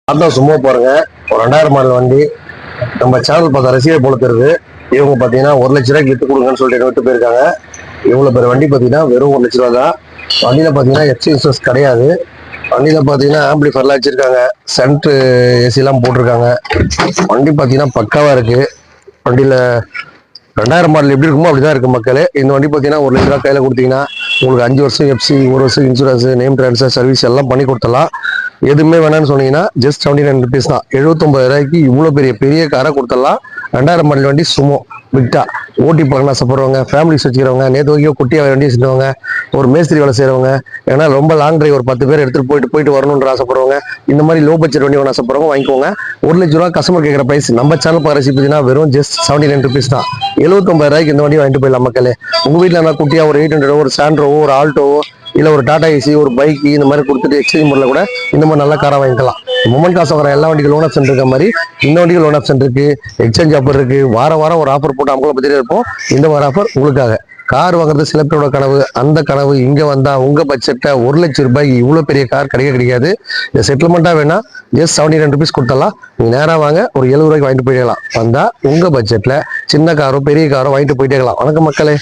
பார்த்தா சும்மா பாருங்க. ஒரு 2000 மாடல் வண்டி நம்ம சேனல் பார்த்தா ரசிகர் போல தெரியுது. இவங்க பார்த்தீங்கன்னா 1,00,000 ரூபாய்க்கு விட்டு கொடுங்கன்னு சொல்லிட்டு விட்டு போயிருக்காங்க. இவ்வளோ பேர் வண்டி பார்த்தீங்கன்னா வெறும் 1,00,000 ரூபா தான். வண்டியில் பார்த்தீங்கன்னா எஃப்சி இன்சூரன்ஸ் கிடையாது. வண்டியில் பார்த்தீங்கன்னா ஆம்பிளிஃபர்லாம் வச்சிருக்காங்க, சென்ட்ரு ஏசிலாம் போட்டிருக்காங்க. வண்டி பார்த்தீங்கன்னா பக்காவாக இருக்கு. வண்டியில் 2000 மாடல் எப்படி இருக்குமோ அப்படிதான் இருக்கு மக்களே. இந்த வண்டி பார்த்தீங்கன்னா 1,00,000 ரூபா கையில் கொடுத்தீங்கன்னா உங்களுக்கு 5 வருஷம் எஃப்சி, 1 வருஷம் இன்சூரன்ஸ், நேம் ட்ரான்ஸ்ஃபர் சர்வீஸ் எல்லாம் பண்ணி கொடுத்துடலாம். எதுவுமே வேணாம்னு சொன்னீங்கன்னா ஜஸ்ட் 79 ருபீஸ் தான். 79,000 ரூபாய்க்கு இவ்வளோ பெரிய பெரிய காரை கொடுத்துடலாம். 2000 மாடல் வண்டி சுமோ விட்டா ஓட்டி பார்க்கணும் ஆசைப்படுறவங்க, ஃபேமிலிஸ் வச்சுக்கிறவங்க, நேற்று வரைக்கும் குட்டியாக வண்டி செஞ்சவங்க, ஒரு மேஸ்திரி வேலை செய்கிறவங்க, ஏன்னா ரொம்ப லாங் டிரைவ் ஒரு 10 பேர் எடுத்துகிட்டு போயிட்டு வரணுன்ற ஆசைப்படுறவங்க, இந்த மாதிரி லோ பட்ஜெட் வண்டி வேணும் ஆசைப்படுறவங்க வாங்கிக்கோங்க. 1,00,000 ரூபா கஸ்டமர் கேட்குற பிரைஸ் நம்ம சேனல் பார்க்குற பார்த்தீங்கன்னா வெறும் ஜஸ்ட் 79 ருபீஸ் தான். 79,000 ரூபாய்க்கு இந்த வண்டி வாங்கிட்டு போயிடலாம் மக்களே. உங்கள் வீட்டில் என்ன குட்டியாக ஒரு 800, ஒரு சாண்ட்ரோவோ, ஒரு ஆல்டோவோ, இல்லை ஒரு டாடா ஏசி, ஒரு பைக் இந்த மாதிரி கொடுத்துட்டு எக்ஸ்சேஞ்ச் முறையில் கூட இந்த மாதிரி நல்ல காராக வாங்கிக்கலாம். மொமெண்ட் காசு வர எல்லா வண்டிகள் லோன் ஆப்ஷன் இருக்க மாதிரி இந்த வண்டிகள் லோன் ஆப்ஷன் இருக்கு, எக்ஸ்சேஞ்ச் ஆஃபர் இருக்கு. வாரம் ஒரு ஆஃபர் போட்டு அவங்கள பற்றியே இருப்போம். இந்த மாதிரி ஆஃபர் உங்களுக்காக. கார் வாங்குறது சில பேரோட கனவு. அந்த கனவு இங்க வந்தா உங்க பட்ஜெட்டை 1,00,000 ரூபாய்க்கு இவ்வளவு பெரிய கார் கிடைக்காது. இந்த செட்டில்மெண்டா வேணா ஜஸ்ட் 79 ருபீஸ் கொடுத்தலாம். நீங்க நேரா வாங்க, ஒரு 70 ரூபாய்க்கு வாங்கிட்டு போயிடலாம். வந்தா உங்க பட்ஜெட்ல சின்ன காரோ பெரிய காரோ வாங்கிட்டு போயிட்டே இருக்கலாம். வணக்கம் மக்களே.